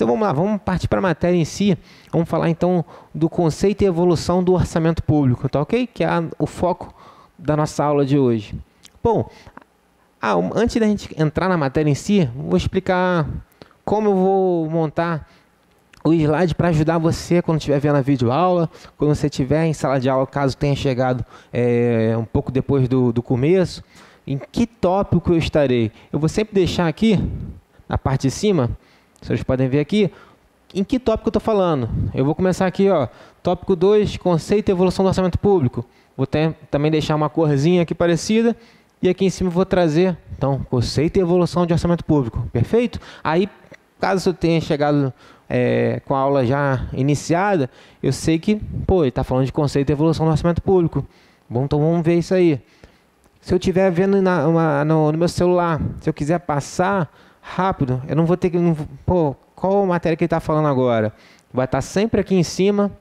vamos lá, vamos partir para a matéria em si. Vamos falar então do conceito e evolução do orçamento público, tá ok? Que é o foco da nossa aula de hoje. Bom, antes da gente entrar na matéria em si, vou explicar como eu vou montar o slide para ajudar você quando estiver vendo a videoaula, quando você estiver em sala de aula, caso tenha chegado um pouco depois do começo, em que tópico eu estarei. Eu vou sempre deixar aqui, na parte de cima, vocês podem ver aqui, em que tópico eu estou falando. Eu vou começar aqui, ó, tópico 2, conceito e evolução do orçamento público. Vou também deixar uma corzinha aqui parecida, e aqui em cima eu vou trazer, então, conceito e evolução de orçamento público. Perfeito? Aí, caso eu tenha chegado com a aula já iniciada, eu sei que, ele está falando de conceito e evolução do orçamento público. Bom, então vamos ver isso aí. Se eu estiver vendo no meu celular, se eu quiser passar rápido, eu não vou ter que... qual matéria que ele está falando agora? Vai estar sempre aqui em cima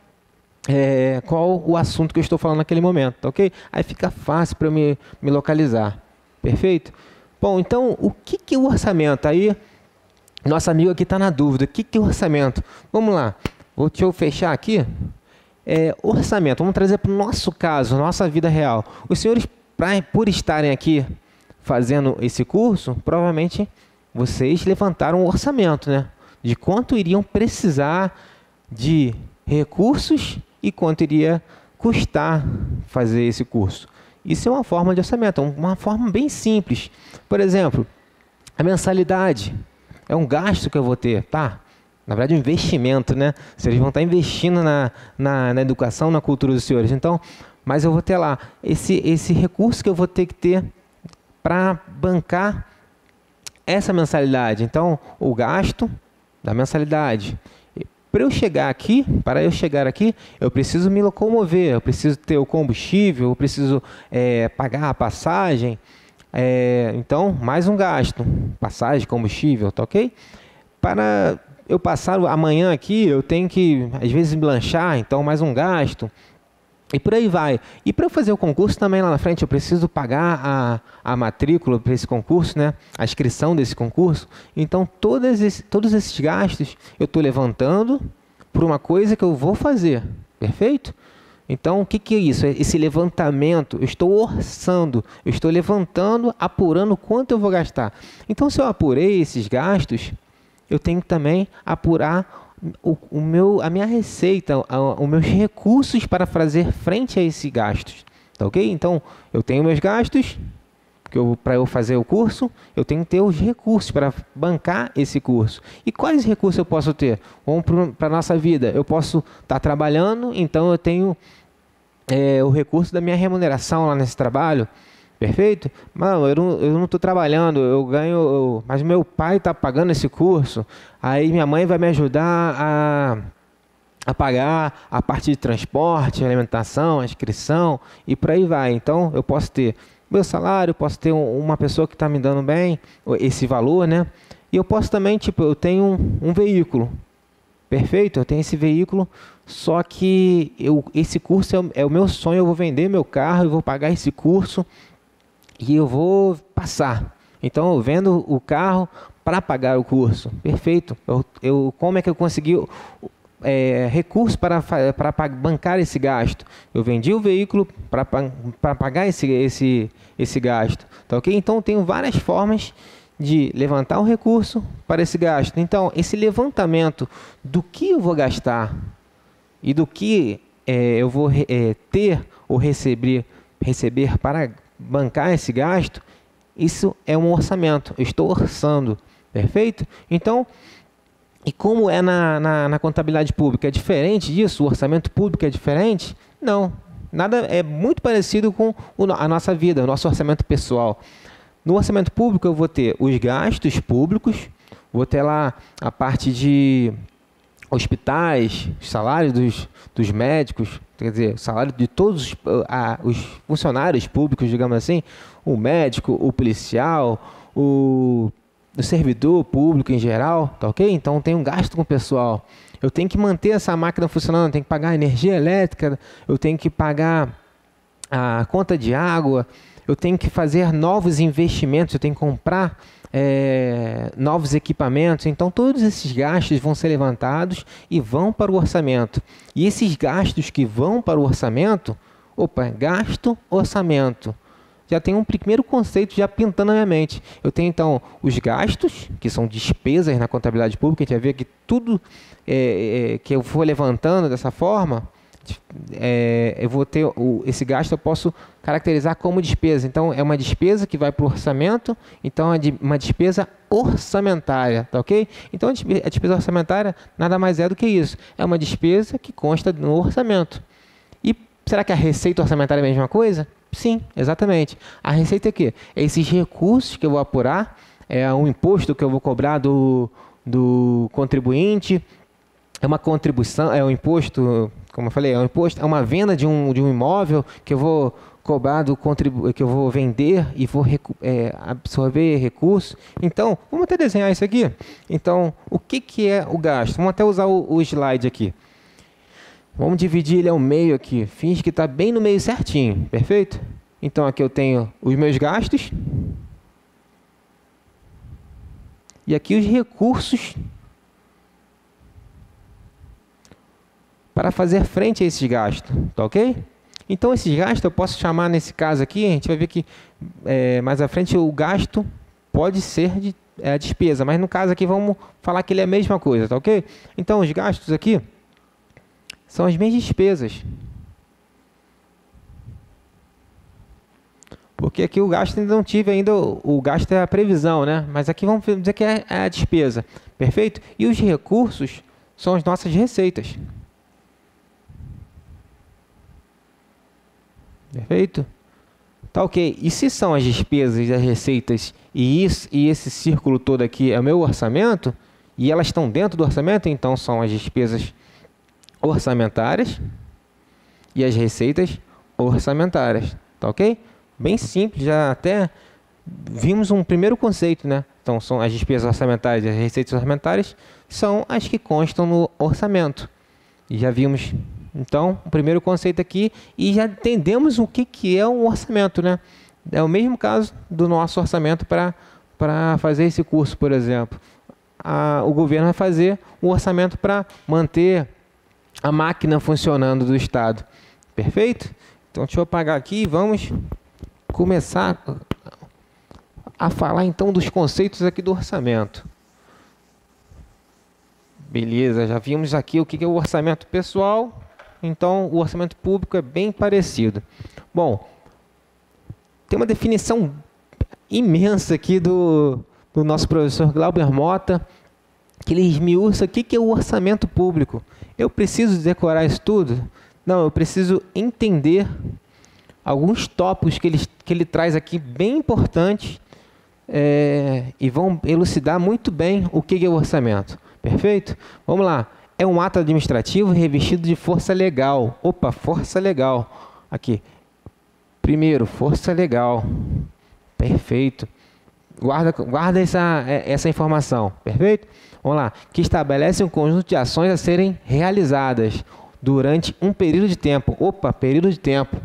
qual o assunto que eu estou falando naquele momento, tá ok? Aí fica fácil para eu me localizar. Perfeito? Bom, então, o que é o orçamento? Aí, nosso amigo aqui está na dúvida. O que é o orçamento? Vamos lá. Deixa eu fechar aqui. Orçamento. Vamos trazer para o nosso caso, nossa vida real. Os senhores, por estarem aqui fazendo esse curso, provavelmente vocês levantaram um orçamento, né? De quanto iriam precisar de recursos e quanto iria custar fazer esse curso. Isso é uma forma de orçamento, uma forma bem simples. Por exemplo, a mensalidade é um gasto que eu vou ter, tá? Na verdade, um investimento, né? Vocês vão estar investindo na educação, na cultura dos senhores. Então, mas eu vou ter lá esse recurso que eu vou ter que ter para bancar essa mensalidade. Então, o gasto da mensalidade. Para eu chegar aqui, eu preciso me locomover, eu preciso ter o combustível, eu preciso pagar a passagem. Então, mais um gasto. Passagem, combustível, tá ok? Para eu passar amanhã aqui, eu tenho que, às vezes, me lanchar, então mais um gasto. E por aí vai. E para eu fazer o concurso também lá na frente, eu preciso pagar a matrícula para esse concurso, né? A inscrição desse concurso. Então, todos esses gastos eu estou levantando por uma coisa que eu vou fazer. Perfeito? Então, o que é isso? Esse levantamento, eu estou orçando, eu estou levantando, apurando quanto eu vou gastar. Então, se eu apurei esses gastos, eu tenho que também apurar a minha receita, os meus recursos para fazer frente a esses gastos, tá ok? Então, eu tenho meus gastos, para eu fazer o curso, eu tenho que ter os recursos para bancar esse curso. E quais recursos eu posso ter? Vamos para a nossa vida. Eu posso estar trabalhando, então eu tenho o recurso da minha remuneração lá nesse trabalho. Perfeito? Mano, eu não estou trabalhando, eu ganho, mas meu pai está pagando esse curso, aí minha mãe vai me ajudar a pagar a parte de transporte, alimentação, a inscrição e por aí vai. Então, eu posso ter meu salário, posso ter uma pessoa que está me dando bem, esse valor, né? E eu posso também, eu tenho um veículo. Perfeito? Eu tenho esse veículo, só que esse curso é o meu sonho, eu vou vender meu carro, eu vou pagar esse curso, e eu vou passar. Então, eu vendo o carro para pagar o curso. Perfeito. Como é que eu consegui recurso para bancar esse gasto? Eu vendi o veículo para pagar esse gasto. Tá ok? Então, eu tenho várias formas de levantar um recurso para esse gasto. Então, esse levantamento do que eu vou gastar e do que eu vou ter ou receber para bancar esse gasto, isso é um orçamento. Eu estou orçando. Perfeito? Então, e como é na contabilidade pública? É diferente disso? O orçamento público é diferente? Não. Nada, é muito parecido com a nossa vida, o nosso orçamento pessoal. No orçamento público eu vou ter os gastos públicos, vou ter lá a parte de hospitais, os salários dos médicos, quer dizer, o salário de todos os funcionários públicos, digamos assim, o médico, o policial, o servidor público em geral, tá ok? Então tem um gasto com o pessoal. Eu tenho que manter essa máquina funcionando, eu tenho que pagar a energia elétrica, eu tenho que pagar a conta de água, eu tenho que fazer novos investimentos, eu tenho que comprar novos equipamentos. Então, todos esses gastos vão ser levantados e vão para o orçamento. E esses gastos que vão para o orçamento, gasto, orçamento. Já tem um primeiro conceito já pintando na minha mente. Eu tenho, então, os gastos, que são despesas na contabilidade pública. A gente vai ver que tudo que eu for levantando dessa forma, eu vou ter esse gasto, eu posso caracterizar como despesa. Então, é uma despesa que vai para o orçamento, então é uma despesa orçamentária, tá ok? Então, a despesa orçamentária nada mais é do que isso. É uma despesa que consta no orçamento. E será que a receita orçamentária é a mesma coisa? Sim, exatamente. A receita é o quê? É esses recursos que eu vou apurar, é um imposto que eu vou cobrar do contribuinte, é uma contribuição, é um imposto, como eu falei, é um imposto, é uma venda de um imóvel que eu vou cobrar que eu vou vender e vou absorver recursos. Então, vamos até desenhar isso aqui. Então, o que é o gasto? Vamos até usar o slide aqui. Vamos dividir ele ao meio aqui. Finge que está bem no meio certinho, perfeito? Então, aqui eu tenho os meus gastos. E aqui os recursos para fazer frente a esses gastos, tá ok? Então, esses gastos eu posso chamar, nesse caso aqui, a gente vai ver que mais à frente o gasto pode ser a despesa, mas no caso aqui vamos falar que ele é a mesma coisa, tá ok? Então, os gastos aqui são as minhas despesas. Porque aqui o gasto ainda não tive ainda, o gasto é a previsão, né? Mas aqui vamos dizer que é a despesa, perfeito? E os recursos são as nossas receitas. Perfeito? Tá ok. E se são as despesas e as receitas e esse círculo todo aqui é o meu orçamento, e elas estão dentro do orçamento, então são as despesas orçamentárias e as receitas orçamentárias, tá ok? Bem simples, já até vimos um primeiro conceito, né? Então, são as despesas orçamentárias e as receitas orçamentárias são as que constam no orçamento. E já vimos, então, o primeiro conceito aqui e já entendemos o que é um orçamento, né? É o mesmo caso do nosso orçamento para fazer esse curso, por exemplo. O governo vai fazer um orçamento para manter a máquina funcionando do Estado. Perfeito? Então, deixa eu apagar aqui e vamos começar a falar, então, dos conceitos aqui do orçamento. Beleza, já vimos aqui o que é o orçamento pessoal. Então, o orçamento público é bem parecido. Bom, tem uma definição imensa aqui do nosso professor Glauber Mota, que ele esmiuça o que é o orçamento público. Eu preciso decorar isso tudo? Não, eu preciso entender alguns tópicos que ele traz aqui bem importantes e vão elucidar muito bem o que é o orçamento. Perfeito? Vamos lá. É um ato administrativo revestido de força legal. Opa, força legal. Aqui. Primeiro, força legal. Perfeito. Guarda essa informação. Perfeito? Vamos lá. Que estabelece um conjunto de ações a serem realizadas durante um período de tempo. Opa, período de tempo.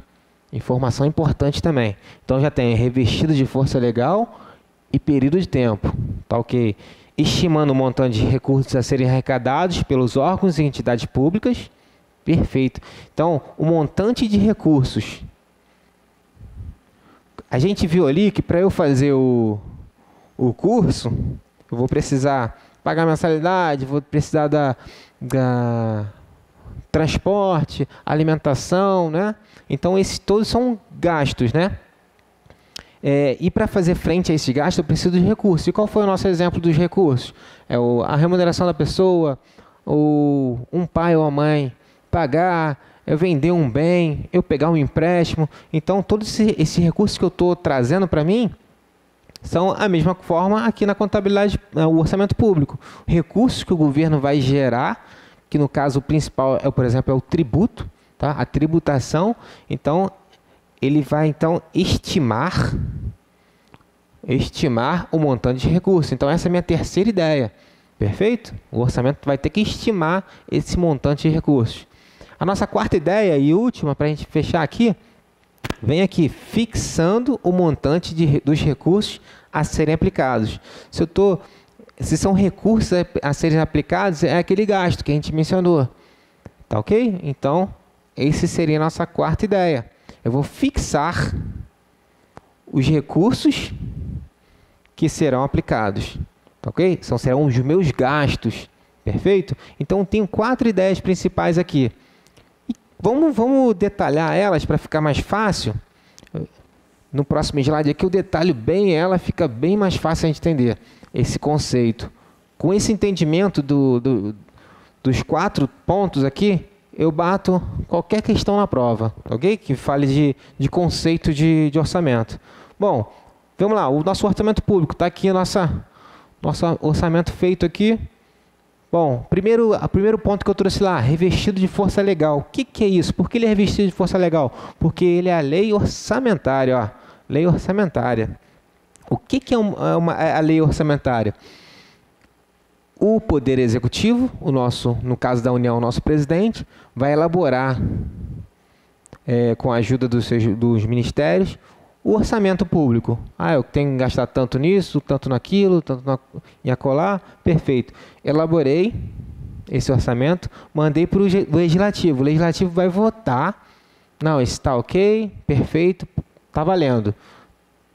Informação importante também. Então, já tem revestido de força legal e período de tempo. Tá ok? Estimando o montante de recursos a serem arrecadados pelos órgãos e entidades públicas. Perfeito. Então, o montante de recursos. A gente viu ali que para eu fazer o curso, eu vou precisar pagar mensalidade, vou precisar da transporte, alimentação, né? Então, esses todos são gastos, né? E para fazer frente a esse gasto, eu preciso de recursos. E qual foi o nosso exemplo dos recursos? A remuneração da pessoa, um pai ou uma mãe pagar, eu vender um bem, eu pegar um empréstimo. Então, todos esses recursos que eu estou trazendo para mim são a mesma forma aqui na contabilidade, o orçamento público. Recursos que o governo vai gerar, que no caso o principal, por exemplo, é o tributo, tá? A tributação. Então, ele vai então estimar o montante de recursos. Então, essa é a minha terceira ideia. Perfeito? O orçamento vai ter que estimar esse montante de recursos. A nossa quarta ideia e última, para a gente fechar aqui, vem aqui, fixando o montante dos recursos a serem aplicados. Se são recursos a serem aplicados, é aquele gasto que a gente mencionou. Tá ok? Então, esse seria a nossa quarta ideia. Eu vou fixar os recursos que serão aplicados. Tá ok? Serão os meus gastos. Perfeito? Então, tenho 4 ideias principais aqui. E vamos detalhar elas para ficar mais fácil. No próximo slide aqui eu detalho bem ela, fica bem mais fácil a gente entender esse conceito. Com esse entendimento dos 4 pontos aqui, eu bato qualquer questão na prova, ok? Que fale de conceito de orçamento. Bom, vamos lá, o nosso orçamento público está aqui, nosso orçamento feito aqui. Bom, o primeiro ponto que eu trouxe lá, revestido de força legal. O que é isso? Por que ele é revestido de força legal? Porque ele é a lei orçamentária, ó. Lei orçamentária. O que é a lei orçamentária? O Poder Executivo, no caso da União, o nosso presidente, vai elaborar, com a ajuda dos ministérios, o orçamento público. Eu tenho que gastar tanto nisso, tanto naquilo, tanto em acolá. Perfeito. Elaborei esse orçamento, mandei para o Legislativo. O Legislativo vai votar. Não, isso está ok, perfeito, está valendo.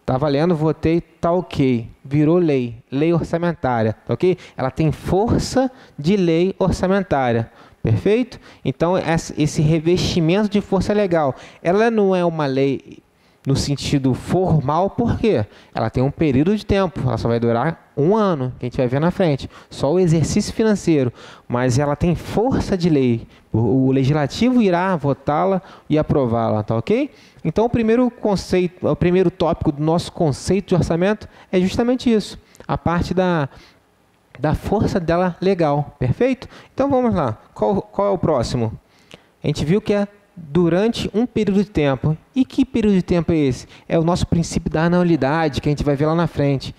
Está valendo, votei, está ok. Virou lei, lei orçamentária, tá ok? Ela tem força de lei orçamentária, perfeito? Então, esse revestimento de força legal, ela não é uma lei no sentido formal, por quê? Ela tem um período de tempo, ela só vai durar 1 ano, que a gente vai ver na frente. Só o exercício financeiro, mas ela tem força de lei. O Legislativo irá votá-la e aprová-la, tá ok? Então, o primeiro tópico do nosso conceito de orçamento é justamente isso, a parte da força dela legal, perfeito? Então, vamos lá. Qual é o próximo? A gente viu que é durante um período de tempo. E que período de tempo é esse? É o nosso princípio da anualidade, que a gente vai ver lá na frente.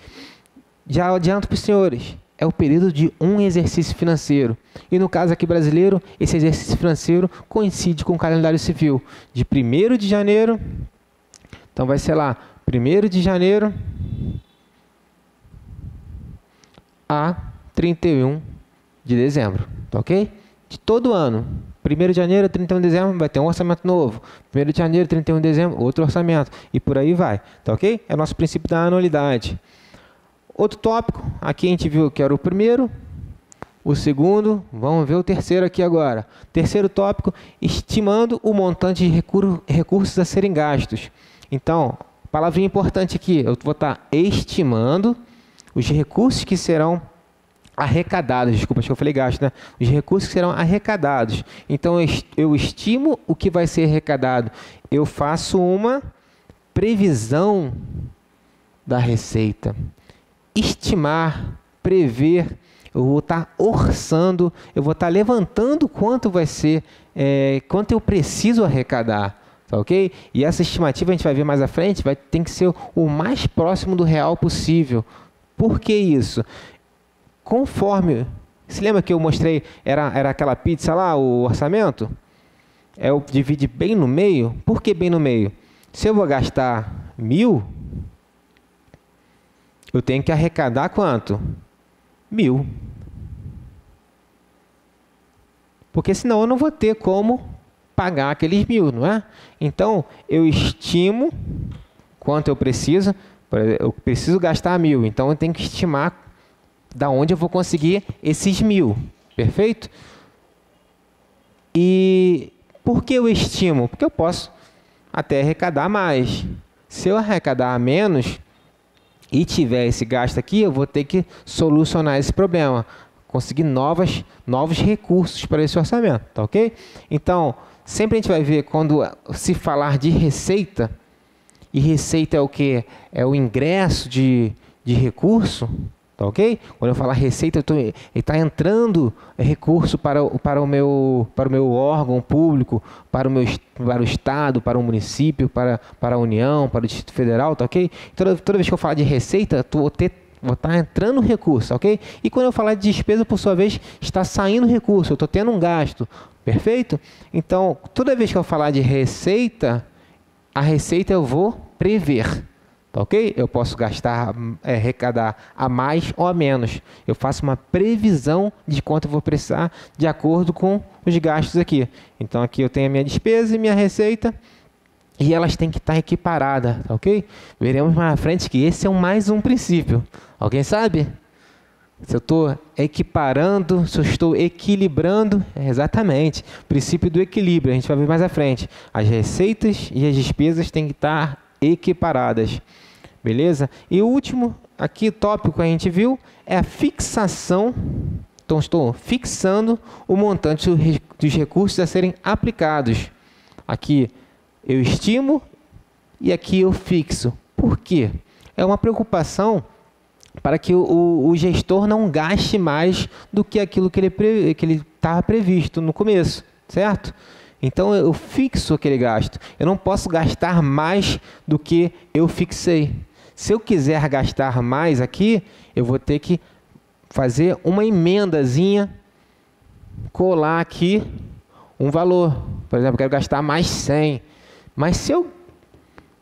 Já adianto para os senhores, é o período de um exercício financeiro. E no caso aqui brasileiro, esse exercício financeiro coincide com o calendário civil. De 1º de janeiro, então vai ser lá, 1º de janeiro a 31 de dezembro, tá ok? De todo ano. 1º de janeiro a 31 de dezembro vai ter um orçamento novo. 1º de janeiro a 31 de dezembro, outro orçamento. E por aí vai. Tá ok? É o nosso princípio da anualidade. Outro tópico, aqui a gente viu que era o primeiro. O segundo, vamos ver o terceiro aqui agora. Terceiro tópico, estimando o montante de recursos a serem gastos. Então, palavrinha importante aqui, eu vou estar estimando os recursos que serão arrecadados, desculpa, acho que eu falei gasto, né? Os recursos que serão arrecadados. Então, eu estimo o que vai ser arrecadado. Eu faço uma previsão da receita. Estimar, prever, eu vou estar orçando, eu vou estar levantando quanto vai ser, quanto eu preciso arrecadar. Tá ok? E essa estimativa, a gente vai ver mais à frente, tem que ser o mais próximo do real possível. Por que isso? Conforme, se lembra que eu mostrei, era aquela pizza lá, o orçamento? Eu dividi bem no meio. Por que bem no meio? Se eu vou gastar 1.000, eu tenho que arrecadar quanto? 1.000. Porque senão eu não vou ter como pagar aqueles 1.000, não é? Então, eu estimo quanto eu preciso. Eu preciso gastar 1.000, então eu tenho que estimar da onde eu vou conseguir esses 1.000, perfeito? E por que eu estimo? Porque eu posso até arrecadar mais. Se eu arrecadar menos e tiver esse gasto aqui, eu vou ter que solucionar esse problema, conseguir novos recursos para esse orçamento, tá ok? Então, sempre a gente vai ver quando se falar de receita, e receita é o que? É o ingresso de recurso, tá ok? Quando eu falar receita, está entrando recurso para o meu órgão público, para o Estado, para o município, para a União, para o Distrito Federal, tá ok? Toda vez que eu falar de receita, vou estar entrando recurso, ok? E quando eu falar de despesa, por sua vez, está saindo recurso, eu estou tendo um gasto, perfeito? Então, toda vez que eu falar de receita, a receita eu vou prever. Tá ok? Eu posso gastar, arrecadar a mais ou a menos. Eu faço uma previsão de quanto eu vou precisar de acordo com os gastos aqui. Então aqui eu tenho a minha despesa e minha receita e elas têm que estar equiparadas, tá ok? Veremos mais à frente que esse é mais um princípio. Alguém sabe? Se eu estou equiparando, se eu estou equilibrando, exatamente, princípio do equilíbrio, a gente vai ver mais à frente. As receitas e as despesas têm que estar equiparadas, beleza? E o último aqui tópico que a gente viu é a fixação. Então estou fixando o montante dos recursos a serem aplicados. Aqui eu estimo e aqui eu fixo. Por quê? É uma preocupação para que o gestor não gaste mais do que aquilo que ele estava previsto no começo, certo? Então eu fixo aquele gasto. Eu não posso gastar mais do que eu fixei. Se eu quiser gastar mais aqui, eu vou ter que fazer uma emendazinha, colar aqui um valor. Por exemplo, eu quero gastar mais 100. Mas se eu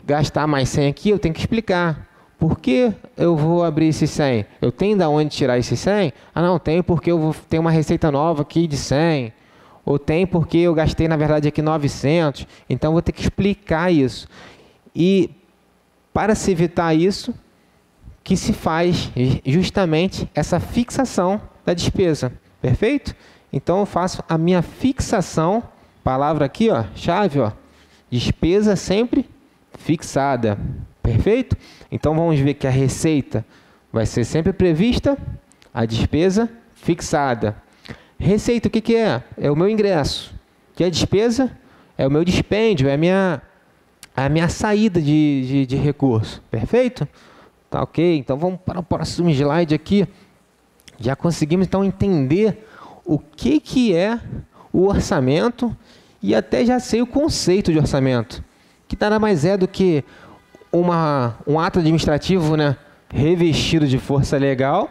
gastar mais 100 aqui, eu tenho que explicar. Por que eu vou abrir esse 100? Eu tenho de onde tirar esse 100? Ah, não, tenho porque eu vou ter uma receita nova aqui de 100. Ou tem porque eu gastei, na verdade, aqui 900. Então, vou ter que explicar isso. E, para se evitar isso, que se faz justamente essa fixação da despesa. Perfeito? Então, eu faço a minha fixação. Palavra aqui, ó, chave, ó. Despesa sempre fixada. Perfeito? Então, vamos ver que a receita vai ser sempre prevista, a despesa fixada. Receita, o que é? É o meu ingresso. E a despesa é o meu dispêndio, é a minha saída de recurso. Perfeito? Tá ok? Então vamos para o próximo slide aqui. Já conseguimos então entender o que é o orçamento e até já sei o conceito de orçamento. Que nada mais é do que um ato administrativo, né, revestido de força legal,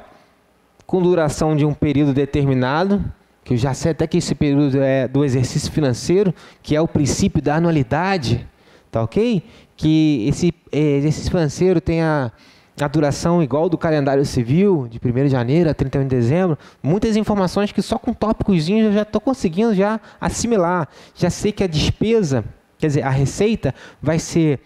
com duração de um período determinado, que eu já sei até que esse período é do exercício financeiro, que é o princípio da anualidade, tá ok? Que esse exercício financeiro tem a duração igual do calendário civil, de 1º de janeiro a 31 de dezembro. Muitas informações que só com tópicozinhos eu já estou conseguindo já assimilar. Já sei que a despesa, quer dizer, a receita vai ser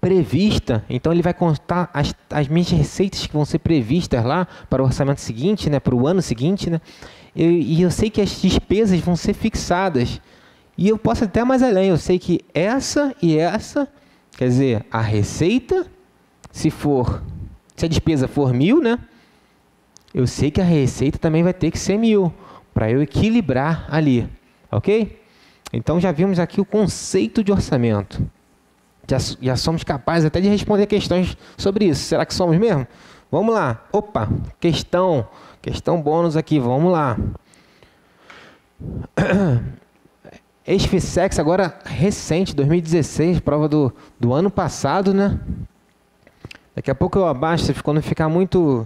prevista, então ele vai constar as minhas receitas que vão ser previstas lá para o orçamento seguinte, né, para o ano seguinte, né, e eu sei que as despesas vão ser fixadas, e eu posso até mais além, eu sei que essa e essa, quer dizer, a receita, se a despesa for 1.000, né, eu sei que a receita também vai ter que ser 1.000, para eu equilibrar ali, ok? Então já vimos aqui o conceito de orçamento. Já somos capazes até de responder questões sobre isso. Será que somos mesmo? Vamos lá. Opa, questão bônus aqui, vamos lá. Ex-Fissex, agora recente, 2016, prova do ano passado, né? Daqui a pouco eu abaixo, se não ficar muito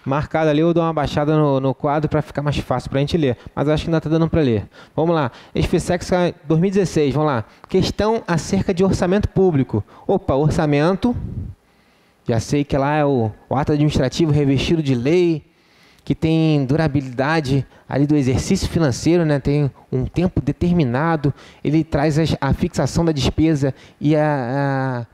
marcado ali, eu dou uma baixada no quadro para ficar mais fácil para a gente ler. Mas acho que ainda está dando para ler. Vamos lá. Ex-Fissex 2016, vamos lá. Questão acerca de orçamento público. Opa, orçamento. Já sei que lá é o ato administrativo revestido de lei, que tem durabilidade ali do exercício financeiro, né? Tem um tempo determinado. Ele traz a fixação da despesa e a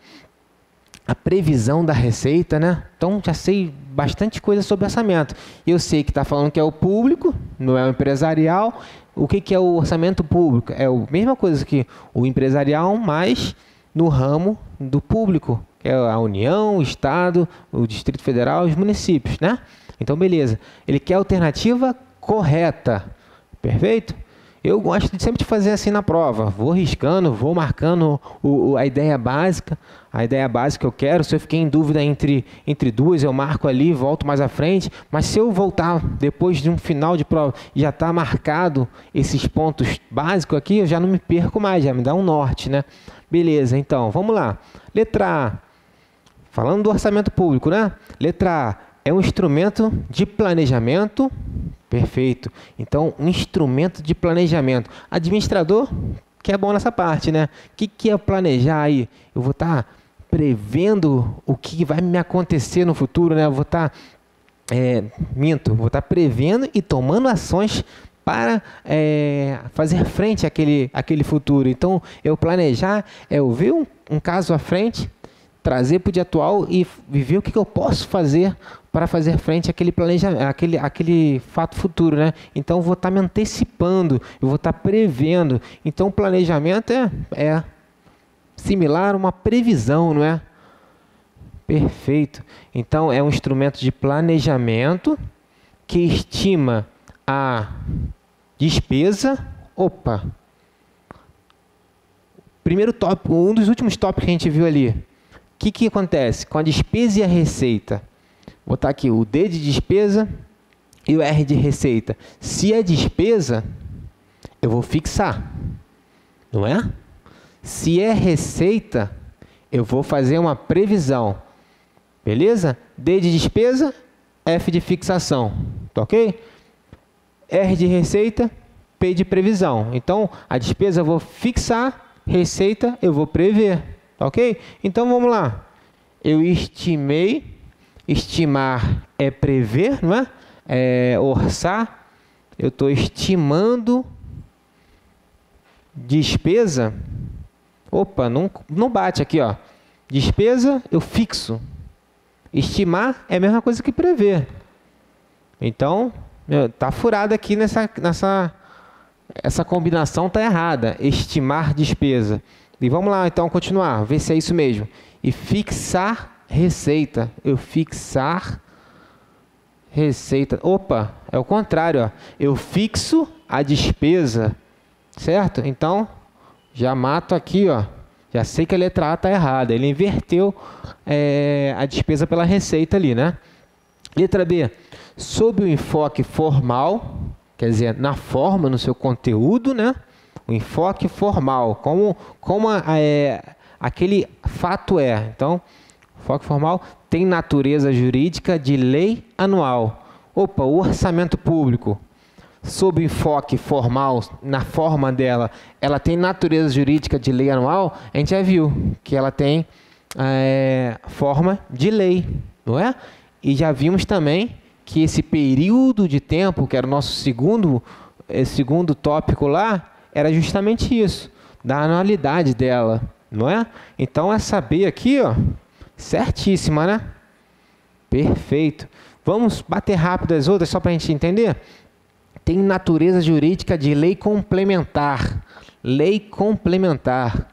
previsão da receita, né? Então, já sei bastante coisa sobre orçamento. Eu sei que está falando que é o público, não é o empresarial. O que é o orçamento público? É a mesma coisa que o empresarial, mas no ramo do público, que é a União, o Estado, o Distrito Federal e os municípios, né? Então, beleza. Ele quer a alternativa correta. Perfeito? Eu gosto sempre de fazer assim na prova. Vou riscando, vou marcando a ideia básica. A ideia básica que eu quero. Se eu fiquei em dúvida entre duas, eu marco ali, volto mais à frente. Mas se eu voltar depois de um final de prova e já está marcado esses pontos básicos aqui, eu já não me perco mais, já me dá um norte, né? Beleza, então, vamos lá. Letra A. Falando do orçamento público, né? Letra A. É um instrumento de planejamento. Perfeito. Então, um instrumento de planejamento. Administrador, que é bom nessa parte, né? O que é planejar aí? Eu vou estar prevendo o que vai me acontecer no futuro, né? Eu vou estar, vou estar prevendo e tomando ações para fazer frente àquele futuro. Então, eu planejar é eu ver um caso à frente, trazer para o dia atual e ver o que eu posso fazer para fazer frente àquele planejamento, àquele fato futuro, né? Então, eu vou estar me antecipando, eu vou estar prevendo. Então, o planejamento é similar a uma previsão, não é? Perfeito. Então, é um instrumento de planejamento que estima a despesa. Opa! Primeiro tópico, um dos últimos tópicos que a gente viu ali. O que acontece com a despesa e a receita? Vou botar aqui o D de despesa e o R de receita. Se é despesa, eu vou fixar, não é? Se é receita, eu vou fazer uma previsão. Beleza? D de despesa, F de fixação. Tá ok? R de receita, P de previsão. Então, a despesa eu vou fixar, receita eu vou prever. Tá ok? Então, vamos lá. Eu estimei. Estimar é prever, não é? É orçar. Eu estou estimando despesa. Opa, não bate aqui, ó. Despesa, eu fixo. Estimar é a mesma coisa que prever. Então, tá furado aqui essa combinação tá errada. Estimar despesa. E vamos lá, então, continuar. Ver se é isso mesmo. E fixar receita. Eu fixar receita. Opa, é o contrário, ó. Eu fixo a despesa. Certo? Então, já mato aqui, ó. Já sei que a letra A está errada. Ele inverteu a despesa pela receita ali, né? Letra B. Sob o enfoque formal, quer dizer, na forma, no seu conteúdo, né? O enfoque formal, como aquele fato é. Então, enfoque formal tem natureza jurídica de lei anual. Opa, o orçamento público. Sob enfoque formal, na forma dela, ela tem natureza jurídica de lei anual, a gente já viu que ela tem forma de lei, não é? E já vimos também que esse período de tempo, que era o nosso segundo tópico lá, era justamente isso, da anualidade dela, não é? Então, é saber aqui, ó, certíssima, né? Perfeito. Vamos bater rápido as outras, só para a gente entender? Tem natureza jurídica de lei complementar. Lei complementar.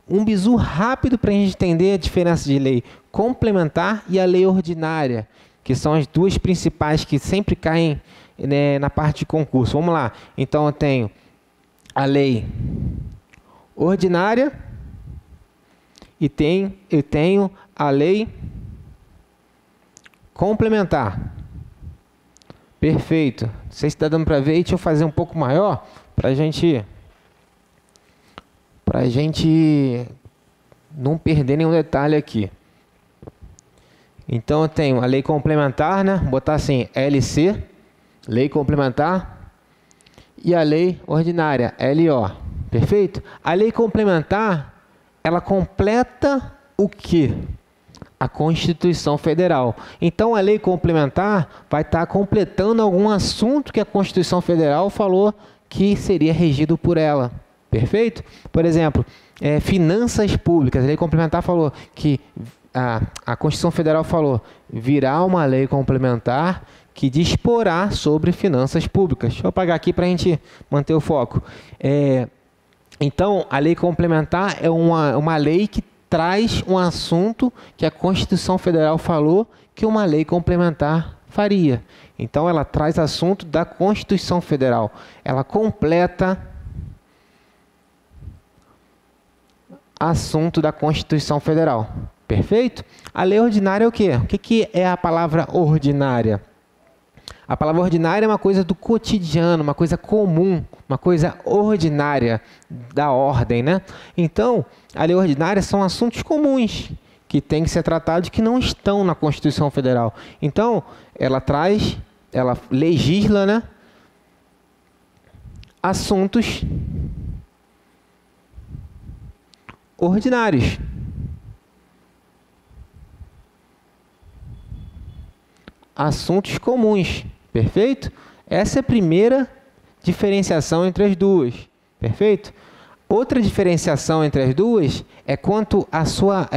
Um bizu rápido para a gente entender a diferença de lei complementar e a lei ordinária, que são as duas principais que sempre caem, né, na parte de concurso. Vamos lá. Então, eu tenho a lei ordinária e eu tenho a lei complementar. Perfeito. Não sei se está dando para ver. Deixa eu fazer um pouco maior para a gente não perder nenhum detalhe aqui. Então, eu tenho a lei complementar, né? Vou botar assim, LC, lei complementar, e a lei ordinária, LO. Perfeito? A lei complementar, ela completa o quê? A Constituição Federal. Então, a lei complementar vai estar completando algum assunto que a Constituição Federal falou que seria regido por ela. Perfeito? Por exemplo, finanças públicas. A lei complementar falou que a Constituição Federal falou, virá uma lei complementar que disporá sobre finanças públicas. Deixa eu apagar aqui para a gente manter o foco. Então, a lei complementar é uma lei que traz um assunto que a Constituição Federal falou que uma lei complementar faria. Então, ela traz assunto da Constituição Federal. Ela completa assunto da Constituição Federal. Perfeito? A lei ordinária é o quê? O que é a palavra ordinária? A palavra ordinária é uma coisa do cotidiano, uma coisa comum, uma coisa ordinária, da ordem, né? Então, a lei ordinária são assuntos comuns que têm que ser tratados que não estão na Constituição Federal. Então, ela legisla, né, assuntos ordinários. Assuntos comuns, perfeito? Essa é a primeira diferenciação entre as duas, perfeito? Outra diferenciação entre as duas é quanto à sua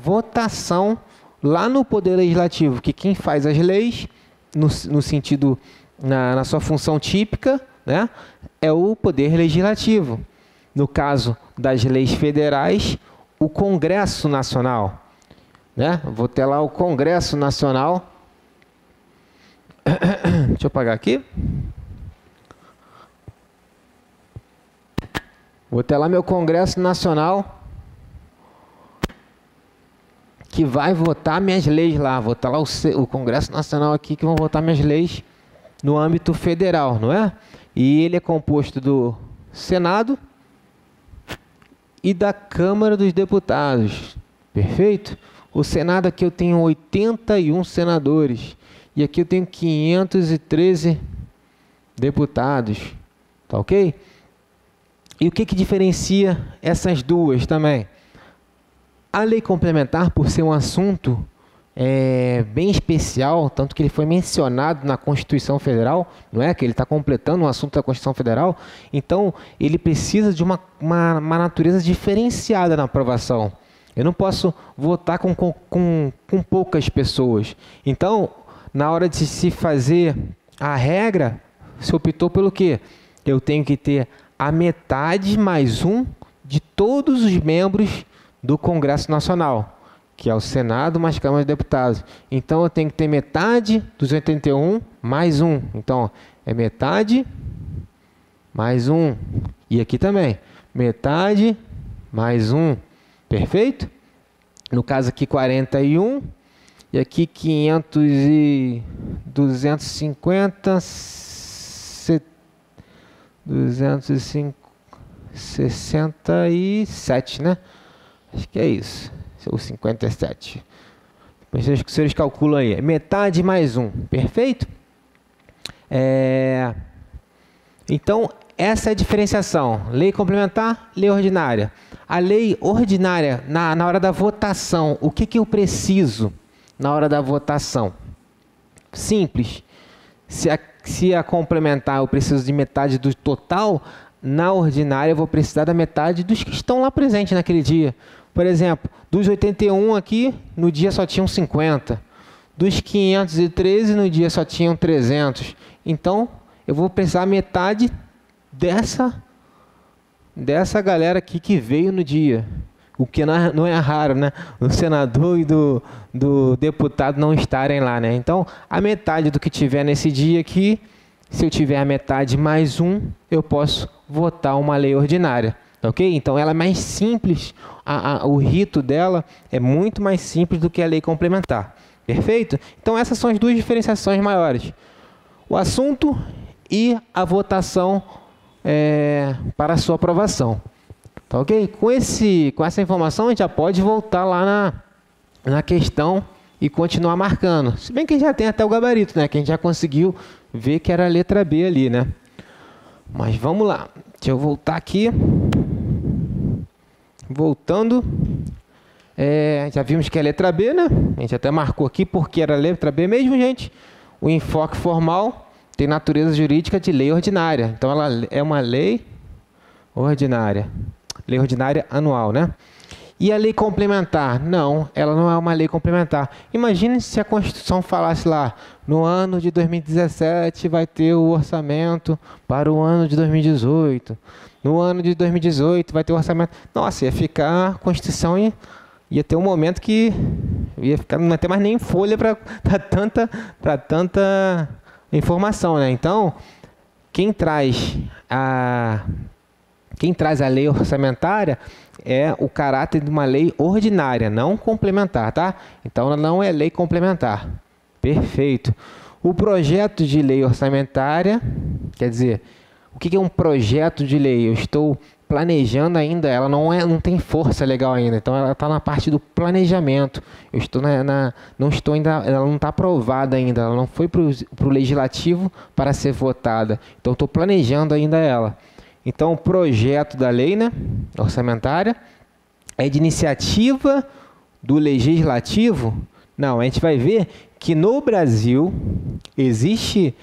votação lá no Poder Legislativo, que quem faz as leis, no sentido, na sua função típica, né, é o Poder Legislativo. No caso das leis federais, o Congresso Nacional, né? Vou ter lá o Congresso Nacional. Deixa eu apagar aqui. Vou ter lá meu Congresso Nacional, que vai votar minhas leis lá. Vou ter lá o Congresso Nacional aqui, que vão votar minhas leis no âmbito federal, não é? E ele é composto do Senado e da Câmara dos Deputados, perfeito? O Senado aqui eu tenho 81 senadores e aqui eu tenho 513 deputados, tá ok? E o que diferencia essas duas também? A lei complementar, por ser um assunto bem especial, tanto que ele foi mencionado na Constituição Federal, não é? Que ele está completando um assunto da Constituição Federal, então ele precisa de uma natureza diferenciada na aprovação. Eu não posso votar com poucas pessoas. Então, na hora de se fazer a regra, se optou pelo quê? Eu tenho que ter a metade mais um de todos os membros do Congresso Nacional, que é o Senado mais Câmara de Deputados. Então, eu tenho que ter metade dos 81 mais um. Então, é metade mais um. E aqui também, metade mais um. Perfeito? No caso aqui, 41. E aqui, 250, 267, né? Acho que é isso. Ou 57. Mas os senhores calculam aí. Metade mais um. Perfeito? Então, essa é a diferenciação. Lei complementar, lei ordinária. A lei ordinária, na hora da votação, o que eu preciso na hora da votação? Simples. Se a complementar eu preciso de metade do total, na ordinária eu vou precisar da metade dos que estão lá presentes naquele dia. Por exemplo, dos 81 aqui, no dia só tinham 50. Dos 513, no dia só tinham 300. Então, eu vou precisar metade dessa galera aqui que veio no dia. O que não é raro, né? O senador e do deputado não estarem lá, né? Então, a metade do que tiver nesse dia aqui, se eu tiver a metade mais um, eu posso votar uma lei ordinária. Ok? Então, ela é mais simples. O rito dela é muito mais simples do que a lei complementar. Perfeito? Então, essas são as duas diferenciações maiores. O assunto e a votação para a sua aprovação. Tá ok? Com essa informação, a gente já pode voltar lá na questão e continuar marcando. Se bem que já tem até o gabarito, né? Que a gente já conseguiu ver que era a letra B ali, né? Mas vamos lá. Deixa eu voltar aqui. Voltando. Já vimos que é a letra B, né? A gente até marcou aqui porque era a letra B mesmo, gente. O enfoque formal tem natureza jurídica de lei ordinária. Então, ela é uma lei ordinária. Lei ordinária anual, né? E a lei complementar? Não, ela não é uma lei complementar. Imagine se a Constituição falasse lá, no ano de 2017 vai ter o orçamento para o ano de 2018. No ano de 2018 vai ter o orçamento. Nossa, ia ficar a Constituição e ia ter um momento que não ia ter mais nem folha para tanta informação, né? Então, quem traz a lei orçamentária é o caráter de uma lei ordinária, não complementar, tá? Então, ela não é lei complementar. Perfeito. O projeto de lei orçamentária, quer dizer, o que é um projeto de lei? Eu estou planejando ainda, ela não tem força legal ainda, então ela está na parte do planejamento. Eu estou não estou ainda, ela não está aprovada ainda, ela não foi para o legislativo para ser votada. Então, estou planejando ainda ela. Então, o projeto da lei, né, orçamentária, é de iniciativa do legislativo? Não, a gente vai ver que no Brasil existe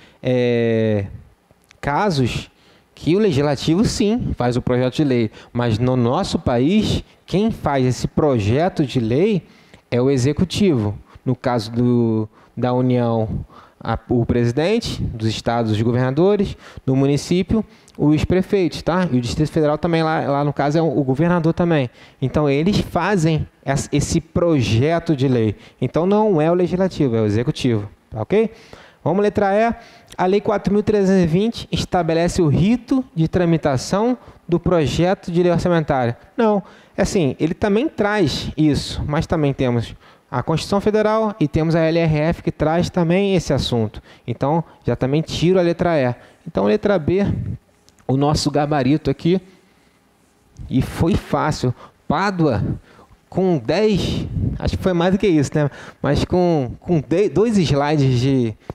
casos que o legislativo sim faz o projeto de lei, mas no nosso país quem faz esse projeto de lei é o executivo. No caso da União, o presidente, dos estados, os governadores, do município, os prefeitos, tá? E o Distrito Federal também, lá no caso, é o governador também. Então, eles fazem esse projeto de lei. Então, não é o legislativo, é o executivo, tá ok? Vamos letra E. A Lei 4.320 estabelece o rito de tramitação do projeto de lei orçamentária. Não, assim, ele também traz isso, mas também temos a Constituição Federal e temos a LRF que traz também esse assunto. Então, já também tiro a letra E. Então, letra B, o nosso gabarito aqui, e foi fácil. Pádua, com 10, acho que foi mais do que isso, né? Mas com 2 slides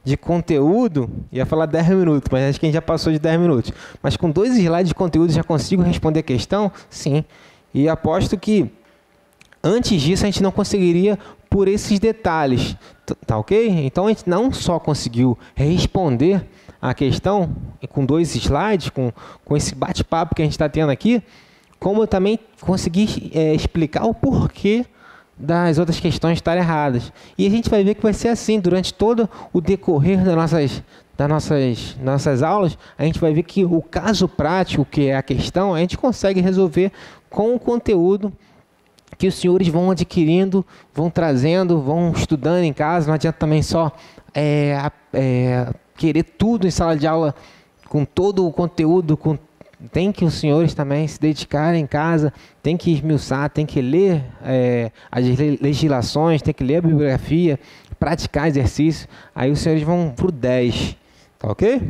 de conteúdo, ia falar 10 minutos, mas acho que a gente já passou de 10 minutos. Mas com 2 slides de conteúdo já consigo responder a questão? Sim. E aposto que antes disso a gente não conseguiria por esses detalhes, tá ok? Então a gente não só conseguiu responder a questão com 2 slides, com esse bate-papo que a gente está tendo aqui, como eu também consegui explicar o porquê das outras questões estarem erradas. E a gente vai ver que vai ser assim durante todo o decorrer das nossas aulas. A gente vai ver que o caso prático, que é a questão, a gente consegue resolver com o conteúdo que os senhores vão adquirindo, vão trazendo, vão estudando em casa. Não adianta também só querer tudo em sala de aula com todo o conteúdo. Tem que os senhores também se dedicarem em casa, tem que esmiuçar, tem que ler as legislações, tem que ler a bibliografia, praticar exercício. Aí os senhores vão para o 10, tá ok?